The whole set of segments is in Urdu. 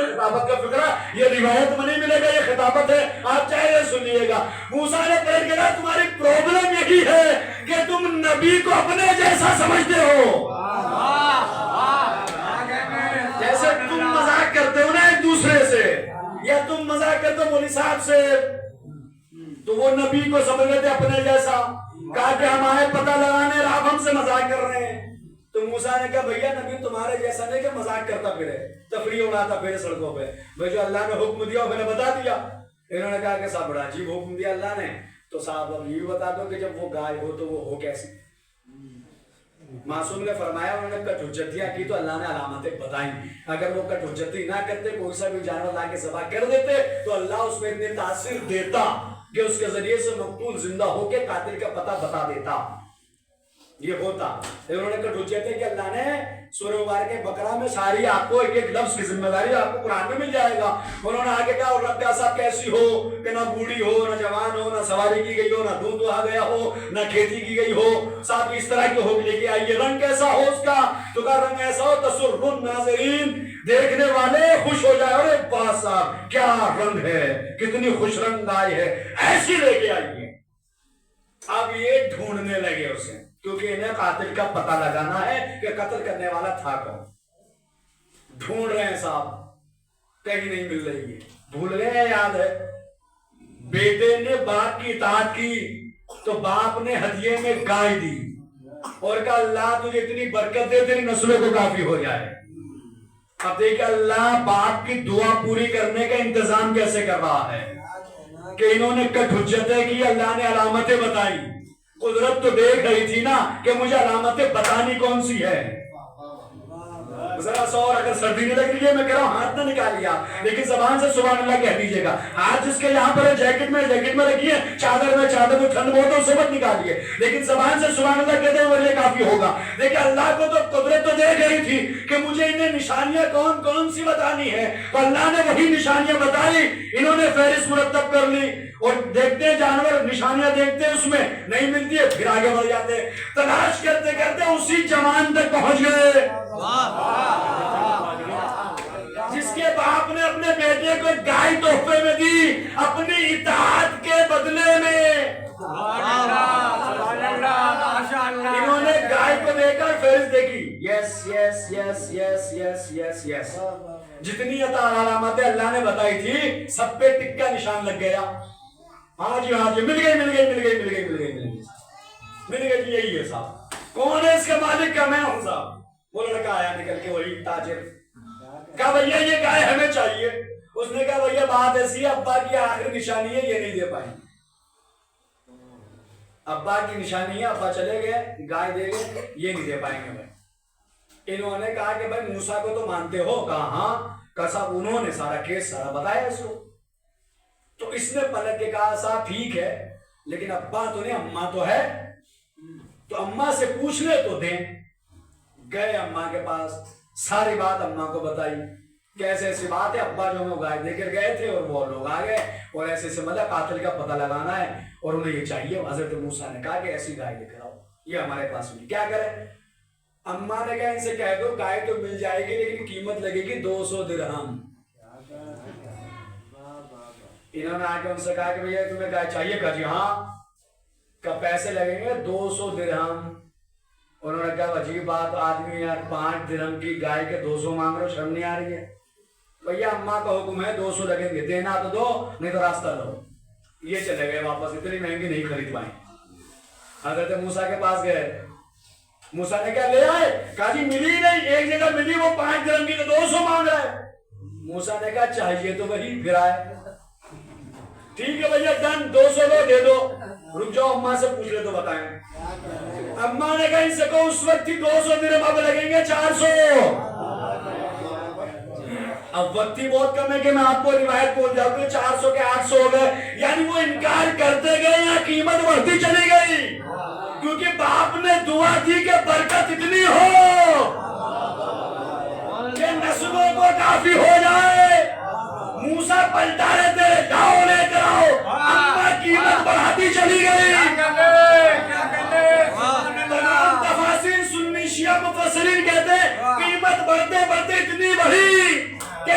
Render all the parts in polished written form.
خطابت کا فکرہ یہ روایت میں نہیں ملے گا، یہ خطابت ہے، آپ چاہے سنیے گا۔ موسیٰ نے کہا تمہاری پرابلم یہی ہے کہ تم نبی کو اپنے جیسا سمجھتے ہو، جیسے تم مذاق کرتے ہو نا ایک دوسرے سے، یا تم مذاق کرتے ہو مولوی صاحب سے، تو وہ نبی کو سمجھ لیتے اپنے جیسا۔ کہا کہ ہم آئے پتہ لگانے اور آپ ہم سے مذاق کر رہے ہیں۔ تو موسیٰ نے کہا بھیا نبی تمہارے جیسا نہیں کہ مذاق کرتا پھرے، تفریح اڑاتا پھرے سڑکوں پہ، بھئی جو اللہ نے حکم دیا میں نے بتا دیا۔ انہوں نے کہا کہ صاحب بڑا عجیب حکم دیا اللہ نے، تو صاحب اب یہ بھی بتا دو کہ جب وہ گائے ہو تو وہ ہو کیسی؟ معصوم نے فرمایا انہوں نے کٹ حجتیاں کی تو اللہ نے علامتیں بتائیں، اگر وہ کٹ حجتی نہ کرتے کوئی سا بھی جانور لا کے ذبح کر دیتے تو اللہ اس میں اتنی تاثیر دیتا کہ اس کے ذریعے سے مقتول زندہ ہو کے قاتل کا پتہ بتا دیتا، یہ ہوتا۔ انہوں نے کٹ حجت ہے کہ اللہ نے سورہ مبارکہ بقرہ میں ساری آپ کو ایک ایک لفظ کی ذمہ داری آپ کو قرآن میں مل جائے گا۔ انہوں نے آگے کہا اور رب صاحب کیسی ہو کہ نہ بوڑھی ہو نہ جوان ہو نہ سواری کی گئی ہو نہ دودھ دہا گیا ہو نہ کھیتی کی گئی ہو، صاحب اس طرح کی ہو لے کے آئیے، رنگ کیسا ہو اس کا؟ تو کہا رنگ ایسا ہو تسر الناظرین، دیکھنے والے خوش ہو جائے، اور باس صاحب کیا رنگ ہے، کتنی خوش رنگ گائے ہے، ایسی لے کے آئیے۔ اب یہ ڈھونڈنے لگے اسے، کیونکہ انہیں قاتل کا پتہ لگانا ہے کہ قتل کرنے والا تھا کون۔ ڈھونڈ رہے ہیں صاحب، کہیں نہیں مل رہی ہے، بھول گئے ہیں، یاد ہے بیٹے نے باپ کی اطاعت کی تو باپ نے ہدیے میں گائے دی اور کہا اللہ تجھے اتنی برکت دے تیری نسلوں کو کافی ہو جائے۔ اب دیکھیں اللہ باپ کی دعا پوری کرنے کا انتظام کیسے کر رہا ہے کہ انہوں نے کٹ حجتیں کی، اللہ نے علامتیں بتائی، قدرت تو دیکھ رہی تھی نا کہ مجھے علامتیں بتانی کون سی ہے۔ ذرا سا اور اگر سردی نہیں لگ رہی ہے میں کہہ رہا ہوں ہاتھ نہ نکالیے آپ، لیکن زبان سے سبحان اللہ کہہ دیجیے گا۔ ہاتھ جس کے یہاں پر ہے جیکٹ میں رکھیے، چادر میں ٹھنڈ بہت ہے اسے مت نکالیے، لیکن زبان سے سبحان اللہ کہتے ہوئے یہ کافی ہوگا۔ دیکھیں اللہ کو تو قدرت تو دیکھ رہی تھی کہ مجھے انہیں نشانیاں کون کون سی بتانی ہے، تو اللہ نے وہی نشانیاں بتائی، انہوں نے فہرست مرتب کر لی، اور دیکھتے ہیں جانور نشانیاں دیکھتے ہیں اس میں نہیں ملتی ہے پھر آگے بڑھ جاتے ہیں، تلاش کرتے کرتے اسی جوان تک پہنچ گئے جس کے باپ نے اپنے بیٹے کو گائے تحفے میں دی اپنی اطاعت کے بدلے میں۔ انہوں نے گائے کو دے کر فہرست دیکھی، یس یس یس یس یس یس یس، جتنی علامتیں اللہ نے بتائی تھی سب پہ ٹک کا نشان لگ گیا۔ ہاں جی مل گئی جی، یہی ہے صاحب۔ کون ہے اس کے مالک کا؟ میں ہوں صاحب۔ وہ لڑکا آیا نکل کے، وہی تاجر، کہا بھیا یہ گائے ہمیں چاہیے۔ اس نے کہا بھیا بات ایسی ہے ابا کی آخری نشانی ہے، یہ نہیں دے پائیں، ابا کی نشانی ہے، ابا چلے گئے گائے دے گئے، یہ نہیں دے پائیں گے بھائی۔ انہوں نے کہا کہ بھائی موسیٰ کو تو مانتے ہو؟ کہا ہاں۔ کہا صاحب انہوں نے سارا کیس سارا بتایا اس کو، تو اس نے پلٹ کے کہا صاحب ٹھیک ہے لیکن ابا تو نہیں اماں تو ہے، تو اماں سے پوچھ لے تو دیں۔ گئے اماں کے پاس، ساری بات اماں کو بتائی کہ ایسے ایسی بات ہے، ابا جو ہمیں گائے دے کر گئے تھے اور وہ لوگ آ گئے اور ایسے ایسے مطلب قاتل کا پتہ لگانا ہے اور انہیں یہ چاہیے۔ حضرت موسیٰ نے کہا کہ ایسی گائے لے کر آؤ، یہ ہمارے پاس ملی، کیا کریں؟ اماں نے کہا ان سے کہہ دو گائے تو مل جائے گی لیکن قیمت لگے گی 200 درہم۔ انہوں نے آ کے ان سے کہا کہ بھیا تمہیں گائے چاہیے؟ کہا جی ہاں۔ کہ پیسے لگیں گے 200 درہم۔ انہوں نے کہا عجیب بات، آدمی یار 5 درہم کی گائے کے 200 مانگ رہے ہو، شرم نہیں آ رہی ہے؟ بھیا اماں کا حکم ہے 200 لگیں گے، دینا تو دو نہیں تو راستہ دو۔ یہ چلے گئے واپس، اتنی مہنگی نہیں خرید پائیں۔ حضرت موسیٰ کے پاس گئے، موسیٰ نے کہا لے آئے؟ کہا جی ملی نہیں، ایک جگہ ملی وہ 5 درہم کی تو 200 مانگ رہا ہے۔ موسیٰ نے کہا چاہیے تو وہی، پھر آئے، ٹھیک ہے بھیا ڈن، 200 لو دے دو، رک جاؤ اماں سے پوچھ لے تو بتائیں۔ اماں نے کہا ان سے کہو اس وقت ہی 200 درہم، اب لگیں گے 400۔ اب وقت ہی بہت کم ہے کہ میں آپ کو روایت بول جاؤں کہ 400 کے 800 ہو گئے، یعنی وہ انکار کرتے گئے یا قیمت بڑھتی چلی گئی، کیونکہ باپ نے دعا دی کہ برکت اتنی ہو کہ نسلوں کو کافی ہو جائے۔ موسیٰ پلٹا رہے تھے، جاؤ لے کر آؤ، اماں قیمت بڑھاتی چلی گئی۔ تمام تفاسیر سنی شیعہ مفسرین کہتے ہیں قیمت بڑھتے بڑھتے اتنی بڑھی کہ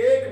1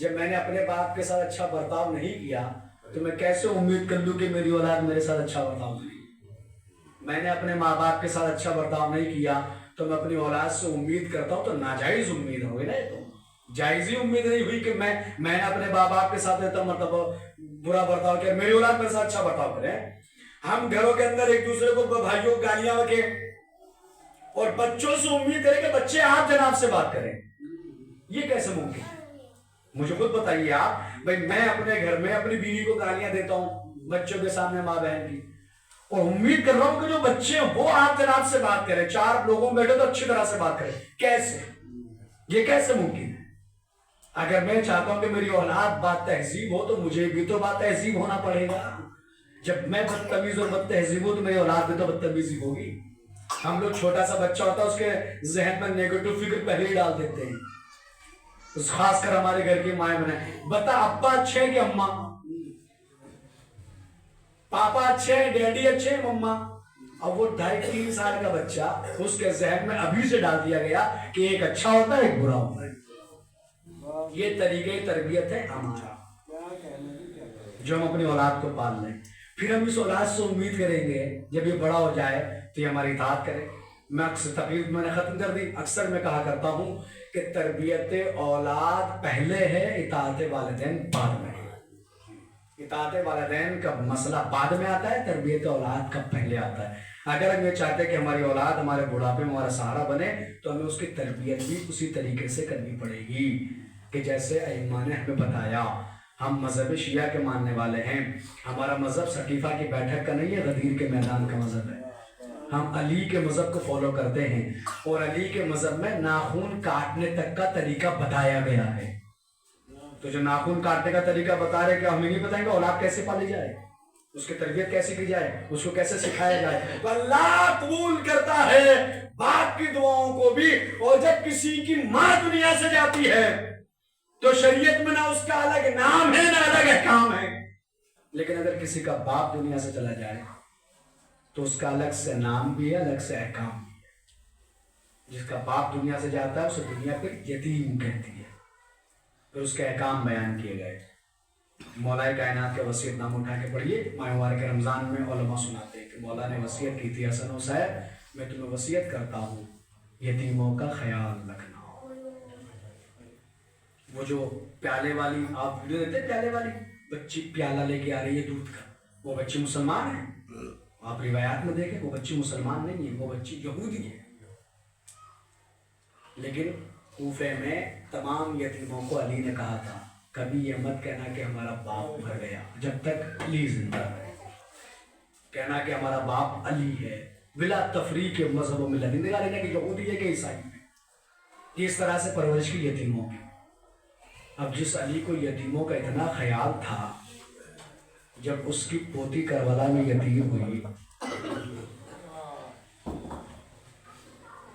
جب میں نے اپنے باپ کے ساتھ اچھا برتاؤ نہیں کیا تو میں کیسے امید کر لوں کہ میری اولاد میرے ساتھ اچھا برتاؤ کرے؟ میں نے اپنے ماں باپ کے ساتھ اچھا برتاؤ نہیں کیا تو میں اپنی اولاد سے امید کرتا ہوں تو ناجائز امید ہوگی نا. تو جائز ہی امید نہیں ہوئی کہ میں نے اپنے ماں باپ کے ساتھ مطلب برا برتاؤ کیا, میری اولاد میرے ساتھ اچھا برتاؤ کرے. ہم گھروں کے اندر ایک دوسرے کو بھائیوں کو گالیاں رکھیں اور بچوں سے امید کریں کہ بچے آپ جناب سے بات کریں, یہ کیسے ممکن ہے؟ مجھے خود بتائیے آپ. بھائی میں اپنے گھر میں اپنی بیوی کو گالیاں دیتا ہوں بچوں کے سامنے, ماں بہن کی, اور امید کر رہا ہوں کہ جو بچے ہیں وہ آپ جناب سے بات کریں, 4 لوگوں میں بیٹھے تو اچھی طرح سے بات کریں. کیسے؟ یہ کیسے ممکن ہے؟ اگر میں چاہتا ہوں کہ میری اولاد بات تہذیب ہو تو مجھے بھی تو بات تہذیب ہونا پڑے گا. جب میں بدتمیز اور بد تہذیب ہوں تو میری اولاد بھی تو بدتمیزی ہوگی. ہم لوگ چھوٹا سا بچہ ہوتا ہے اس کے ذہن میں نیگیٹو فکر پہلے ہی ڈال دیتے ہیں, خاص کر ہمارے گھر کی مائیں بنائیں, بتا ابا اچھے ہیں کہ اماں, پاپا اچھے ہیں, ڈیڈی اچھے ہیں, مما. اب وہ 2.5-3 سال کا بچہ, اس کے ذہن میں ابھی سے ڈال دیا گیا کہ ایک اچھا ہوتا ہے ایک برا ہوتا ہے. یہ طریقے تربیت ہے ہمارا جو ہم اپنی اولاد کو پال لیں. پھر ہم اس اولاد سے امید کریں گے جب یہ بڑا ہو جائے تو یہ ہماری اطاعت کرے. میں اکثر تقریر میں نے ختم کر دی, اکثر میں کہا کرتا ہوں کہ تربیت اولاد پہلے ہے, اطاعت والدین بعد میں. اطاعت والدین کا مسئلہ بعد میں آتا ہے, تربیت اولاد کا پہلے آتا ہے. اگر ہم یہ چاہتے ہیں کہ ہماری اولاد ہمارے بڑھاپے میں ہمارا سہارا بنے تو ہمیں اس کی تربیت بھی اسی طریقے سے کرنی پڑے گی کہ جیسے ائمہ نے ہمیں بتایا. ہم مذہب شیعہ کے ماننے والے ہیں, ہمارا مذہب سقیفہ کی بیٹھک کا نہیں ہے, غدیر کے میدان کا مذہب ہے. ہم علی کے مذہب کو فالو کرتے ہیں اور علی کے مذہب میں ناخن کاٹنے تک کا طریقہ بتایا گیا ہے. تو جو ناخن کاٹنے کا طریقہ بتا رہے کہ ہمیں نہیں بتائیں گے اولاد کیسے پالی جائے, اس کی تربیت کیسے کی جائے, اس کو کیسے سکھایا جائے. تو اللہ قبول کرتا ہے باپ کی دعاؤں کو بھی. اور جب کسی کی ماں دنیا سے جاتی ہے تو شریعت میں نہ اس کا الگ نام ہے نہ الگ احکام ہے, لیکن اگر کسی کا باپ دنیا سے چلا جائے تو اس کا الگ سے نام بھی ہے, الگ سے احکام بھی ہے. جس کا باپ دنیا سے جاتا ہے اسے دنیا پہ یتیم کہتی ہے. پھر اس کے احکام بیان کیے گئے. مولا کائنات کے وصیت نام اٹھا کے پڑھیے. ماہ مبارک رمضان میں علماء سناتے ہیں کہ مولا نے وصیت کی تھی, حسن و حسین میں تمہیں وصیت کرتا ہوں یتیموں کا خیال رکھنا. وہ جو پیالے والی آپ ویڈیو دیکھتے ہیں, پیالے والی بچی پیالہ لے کے آ رہی ہے دودھ کا, وہ بچی مسلمان ہے. آپ روایات میں دیکھیں وہ بچی مسلمان نہیں ہے, وہ بچی یہودی ہے. لیکن کوفے میں تمام یتیموں کو علی نے کہا تھا کبھی یہ مت کہنا کہ ہمارا باپ مر گیا جب تک علی زندہ ہے. کہنا کہ ہمارا باپ علی ہے بلا تفریق مذہب و ملت, نگاہ لینا کہ یہودی ہے کہ عیسائی ہے. اس طرح سے پرورش کی یتیموں کی. اب جس علی کو یتیموں کا اتنا خیال تھا, جب اس کی پوتی کربلا میں یتیم ہوئی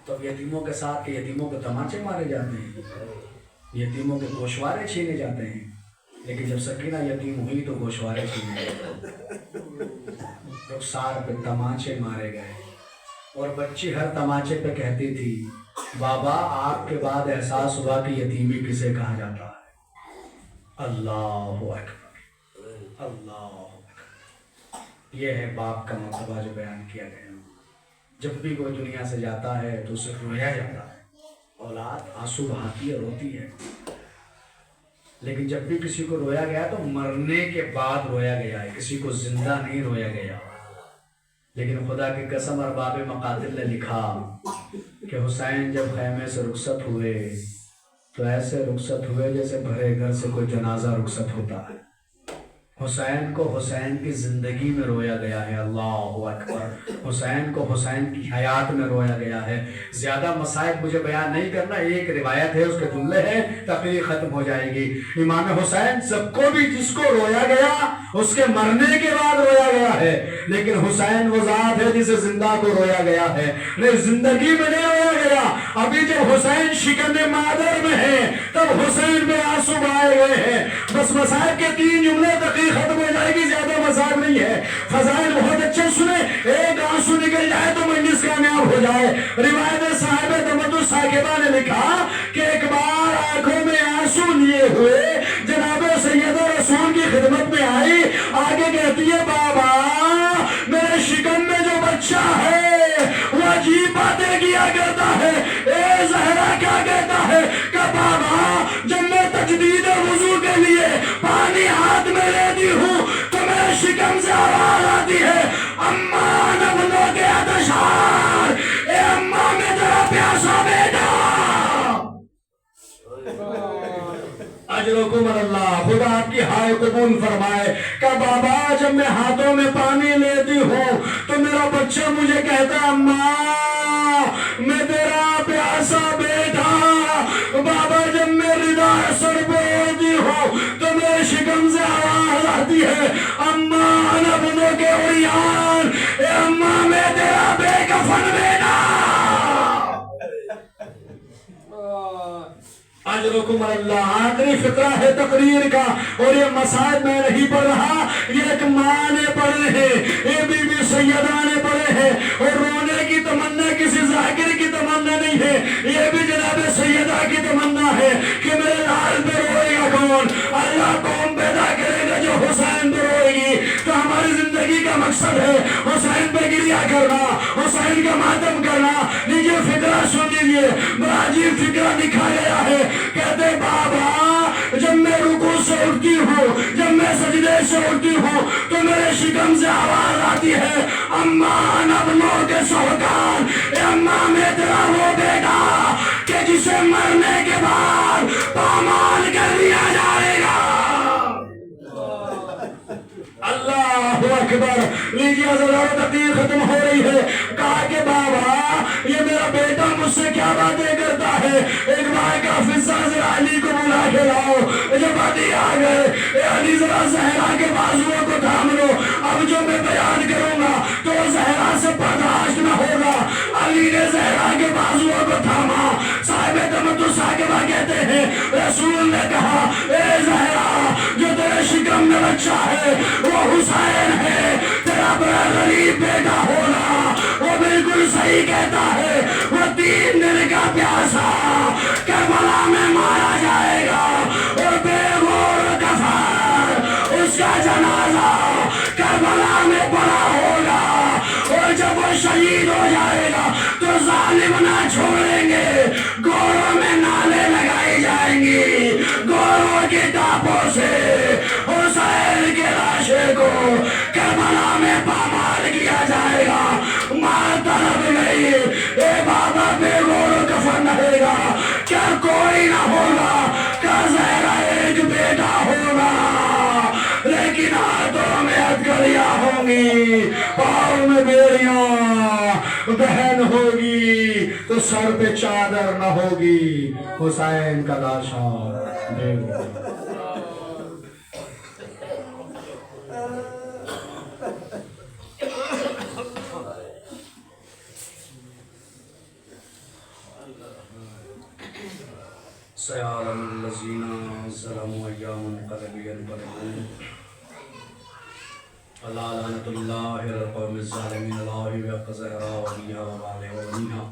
تو یتیموں کے ساتھ یتیموں کے تماچے مارے جاتے ہیں, یتیموں کے گوشوارے چھینے جاتے ہیں. لیکن جب سکینہ یتیم ہوئی تو گوشوارے چھینے گئے, رخسار پہ تماچے مارے گئے. اور بچی ہر تماچے پہ کہتی تھی بابا آپ کے بعد احساس ہوا کہ یتیمی کسے کہا جاتا ہے. اللہ اکبر, اللہ اکبر. یہ ہے باپ کا مرتبہ جو بیان کیا گیا. جب بھی کوئی دنیا سے جاتا ہے تو اسے رویا جاتا ہے, اولاد آنسو بہاتی ہے, روتی ہے. لیکن جب بھی کسی کو رویا گیا تو مرنے کے بعد رویا گیا ہے, کسی کو زندہ نہیں رویا گیا. لیکن خدا کی قسم ارباب مقاتل نے لکھا کہ حسین جب خیمے سے رخصت ہوئے تو ایسے رخصت ہوئے جیسے بھرے گھر سے کوئی جنازہ رخصت ہوتا ہے. حسین کو حسین کی زندگی میں رویا گیا ہے. اللہ اکبر. حسین کو حسین کی حیات میں رویا گیا ہے. زیادہ مصائب مجھے بیان نہیں کرنا, ایک روایت ہے اس کے جملے ہیں, تقریر ختم ہو جائے گی. امام حسین سب کو بھی جس کو رویا گیا اس کے مرنے کے بعد رویا گیا ہے, لیکن حسین وہ ذات ہے جسے زندہ کو رویا گیا ہے, نہیں زندگی میں نہیں رویا گیا. ابھی جب حسین شکم مادر میں ہے تب حسین میں آنسو بہائے گئے ہیں. بس مصائب کے 3 جملے تقریر ختم ہو جائے گی, زیادہ مصائب نہیں ہے. فضائل بہت اچھے سنے, ایک آنسو نکل جائے تو مجلس کامیاب ہو جائے. روایت صاحب تمدن ثاقبہ نے لکھا کہ ایک بار آنکھوں میں آنسو لیے ہوئے قبول فرمائے کہ بابا جب میں ہاتھوں میں پانی لیتی ہوں تو میرا بچہ مجھے کہتا اماں میں تیرا پیاسا بیٹا، بابا جب میں ردا سر پہ ہوتی ہوں تو میرے شکم سے آواز آتی ہے اماں انا بنو کے عریان، اے اماں میں تیرا بے کفن بیٹا۔ اجرکم اللہ۔ آخری فقرہ ہے تقریر کا، اور یہ مسائل میں نہیں پڑھ رہا، یہ ایک ماں نے پڑھے ہیں، یہ بی بی سیدہ نے پڑھے ہیں، اور رونے کی تمنا کسی ذاکر کی تمنا نہیں ہے، یہ بھی جناب سیدہ کی تمنا ہے کہ میرے لال پہ روئے گا کون؟ اللہ قوم پیدا کرے گا جو حسین پہ روئے گی۔ تو ہماری زندگی کا مقصد ہے حسین پہ گریہ کرنا، حسین کا ماتم کرنا۔ لیجیے فقرہ سن لیجیے، بڑا عجیب فقرہ لکھا گیا ہے۔ کہتے بابا جب میں رکوع سے اٹھتی ہوں، جب میں سجدے سے اٹھتی ہوں تو میرے شکم سے آواز آتی ہے اماں نبنوں کے سوکان، اے اماں میں تیرا وہ بیٹا کہ جسے مرنے کے بعد پامال کر دیا جائے گا۔ اللہ اکبر۔ لیجیے ضرور تقریر ختم ہو رہی ہے۔ کہا کہ بابا یہ میرا بیٹا مجھ سے کیا باتیں کرتا ہے، ایک بار کا فضا ذرا علی کو بلا کے لاؤ۔ جب علی آ گئے، اے علی ذرا زہرا کے بازوؤں کو تھام لو، اب جو میں بیان کروں گا تو زہرا سے برداشت نہ ہوگا۔ علی نے زہرا کے بازوؤں کو تھاما۔ صاحب تمتع ثاقبہ کہتے ہیں رسول نے کہا اے زہرا جو تیرے شکم میں بچہ ہے وہ حسین ہے، تیرا بڑا غریب بیٹا ہونا وہ بالکل صحیح کہتا ہے، وہ 3 دن کا پیاسا کربلا میں مارا جائے گا، اور بے غور کفن اس کا جنازہ کربلا میں پڑا ہوگا، اور جب وہ شہید ہو جائے گا تو ظالم نہ چھوڑیں گے، گوروں میں نالے لگائی جائیں گی، گوروں کی ٹاپوں سے حسین کے لاشے کو کربلا میں پامال کیا جائے گا۔ ماں طلب گئی، اے بابا بے غور کفن رہے گا، کیا کوئی نہ ہوگا؟ کیا زہرا ایک بیٹا ہوگا، لیکن ہاتھوں میں ہتھکڑیاں ہوں گی، پاؤں میں بیڑیاں، بہن ہوگی تو سر پہ چادر نہ ہوگی، حسین کا لاشا بے غور۔ سيعلم الذين ظلموا أيام منقلب ينقلبون ألا لعنة الله على القوم الظالمين الله بحق زهرا وبيها وبعلها وبنيها۔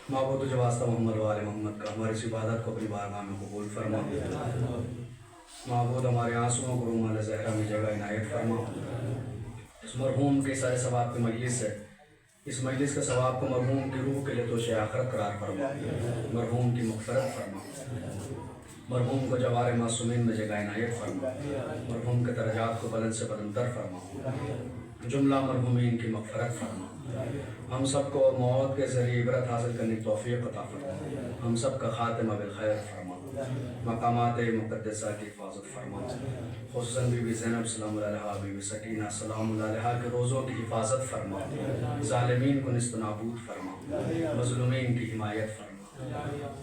معبود جو واسطہ محمد و آل محمد کا ہماری اس عبادت کو اپنی بارگاہ میں قبول فرما۔ معبود ہمارے آنسوؤں کو رومال زہرا میں جگہ عنایت فرما۔ اس مرحوم کے سارے ثواب کی مجلس ہے، اس مجلس کے ثواب کو مرحوم کی روح کے لیے توش آخرت قرار فرما، مرحوم کی مغفرت فرما، مرحوم کو جوار معصومین میں جگہ عنایت فرما، مرحوم کے درجات کو بلند سے بلندتر فرما، جملہ مرحومین کی مغفرت فرما، ہم سب کو موت کے ذریعے عبرت حاصل کرنے کی توفیق عطا فرما، ہم سب کا خاتمہ بالخیر فرما، مقامات مقدسہ کی حفاظت فرما، خصوصاً بی بی زینب سلام علیہا، بی بی سکینہ سلام علیہا کے روزوں کی حفاظت فرما، ظالمین کو نست نابود فرما، مظلومین کی حمایت فرما،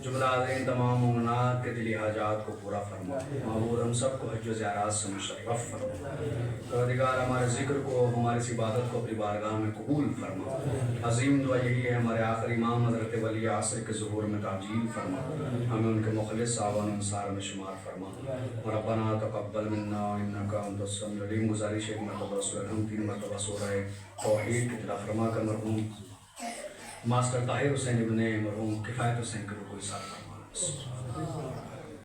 جملہ حاضرین تمام مومنات کے دلی حاجات کو پورا فرما، معبود ہم سب کو حج و زیارات سے مشرف فرما، پروردگار ہمارے ذکر کو ہماری اس عبادت کو اپنی بارگاہ میں قبول فرما۔ عظیم دعا یہی ہے ہمارے آخری امام حضرت ولی عصر کے ظہور میں تعجیل فرما، ہمیں ان کے مخلص صحابہ انصار میں شمار فرما۔ ربنا تقبل منا انکا انت السمیع العلیم۔ گزارش ایک مرتبہ سورہ الحمد 3 مرتبہ سورہ توحید کی تلاوت فرما کر مرحوم ماسٹر طاہر حسین ابن مرحوم کفایت حسین کے رکوع ساتھ فرمانا۔